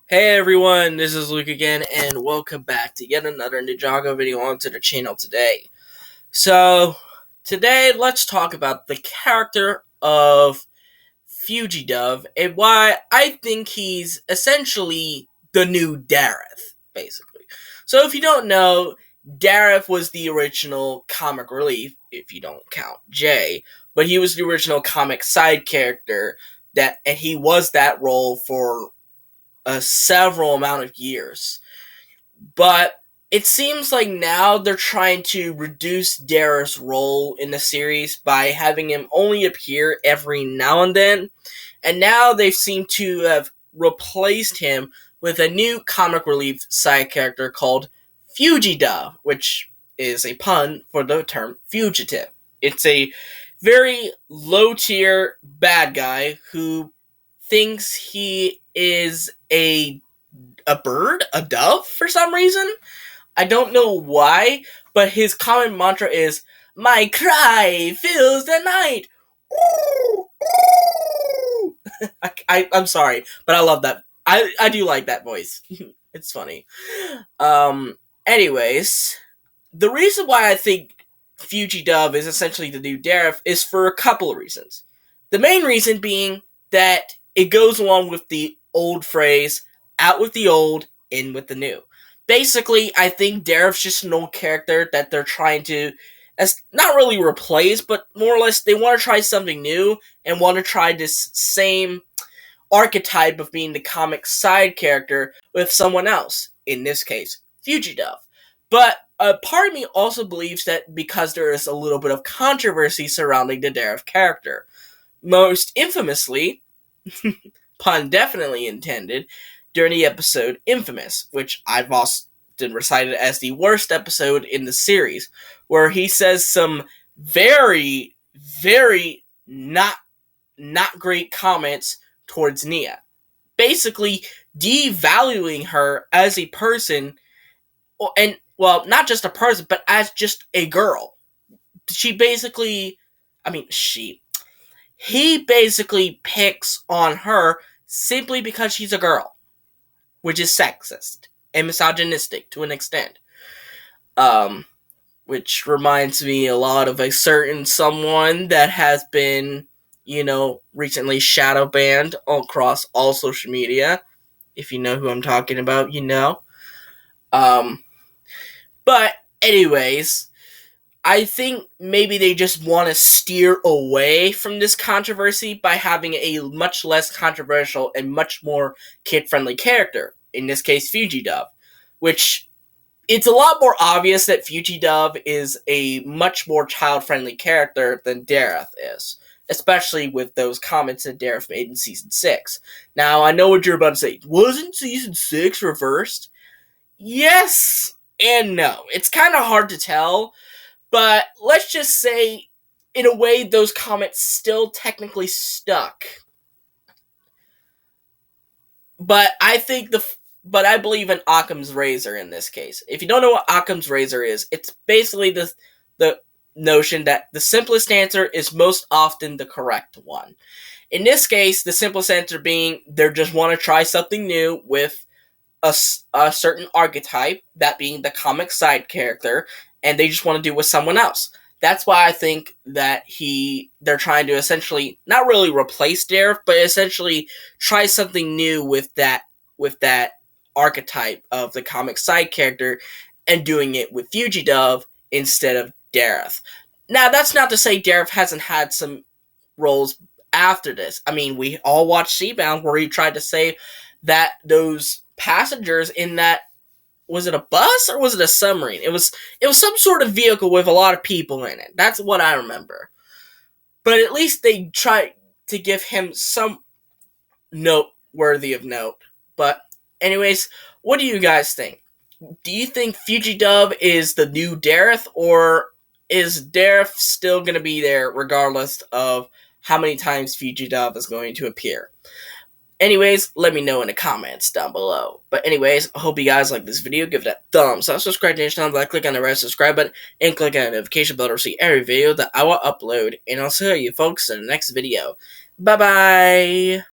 Hey everyone, this is Luke again, and welcome back to yet another Ninjago video onto the channel today. So, today let's talk about the character of Fugi Dove and why I think he's essentially the new Dareth, basically. So if you don't know, Dareth was the original comic relief, if you don't count Jay, but he was the original comic side character and he was that role for a several amount of years. But it seems like now they're trying to reduce Dareth's role in the series by having him only appear every now and then. And now they seem to have replaced him with a new comic relief side character called Fugi Dove, which is a pun for the term fugitive. It's a very low tier bad guy who thinks he is a bird, a dove for some reason. I don't know why, but his common mantra is "My cry fills the night." I'm sorry, but I love that. I do like that voice. It's funny. Um. Anyways, the reason why I think Fugi Dove is essentially the new Dareth is for a couple of reasons. The main reason being that it goes along with the old phrase, out with the old, in with the new. Basically, I think Dareth's just an old character that they're trying to, as not really replace, but more or less they want to try something new and want to try this same archetype of being the comic side character with someone else. In this case, Fugi Dove. But a part of me also believes that because there is a little bit of controversy surrounding the Dareth character, most infamously, pun definitely intended, during the episode Infamous, which I've often recited as the worst episode in the series, where he says some very, very not great comments towards Nia. Basically, devaluing her as a person, and, well, not just a person, but as just a girl. She basically, I mean, he basically picks on her simply because she's a girl, which is sexist and misogynistic to an extent. Um, which reminds me a lot of a certain someone that has been, recently shadow banned across all social media. If you know who I'm talking about, you know. Um, but anyways, I think maybe they just want to steer away from this controversy by having a much less controversial and much more kid-friendly character. In this case, Fugi Dove, which it's a lot more obvious that Fugi Dove is a much more child-friendly character than Dareth is, especially with those comments that Dareth made in Season 6. Now, I know what you're about to say. Wasn't Season 6 reversed? Yes and no. It's kind of hard to tell, but let's just say, in a way, those comments still technically stuck. But I believe in Occam's razor in this case. If you don't know what Occam's razor is, it's basically the notion that the simplest answer is most often the correct one. In this case, the simplest answer being they just want to try something new with a certain archetype, that being the comic side character, and they just want to do it with someone else. That's why I think that they're trying to essentially not really replace Dareth, but essentially try something new with that archetype of the comic side character and doing it with Fugi Dove instead of Dareth. Now, that's not to say Dareth hasn't had some roles after this. I mean, we all watched Seabound, where he tried to save those passengers in that, was it a bus or was it a submarine? It was some sort of vehicle with a lot of people in it. That's what I remember. But at least they tried to give him some note worthy of note. But anyways, what do you guys think? Do you think Fugi Dove is the new Dareth, or is Dareth still going to be there regardless of how many times Fugi Dove is going to appear? Anyways, let me know in the comments down below. But anyways, I hope you guys like this video. Give it a thumbs up, subscribe to the channel, click on the red subscribe button, and click on the notification bell to see every video that I will upload. And I'll see you folks in the next video. Bye-bye!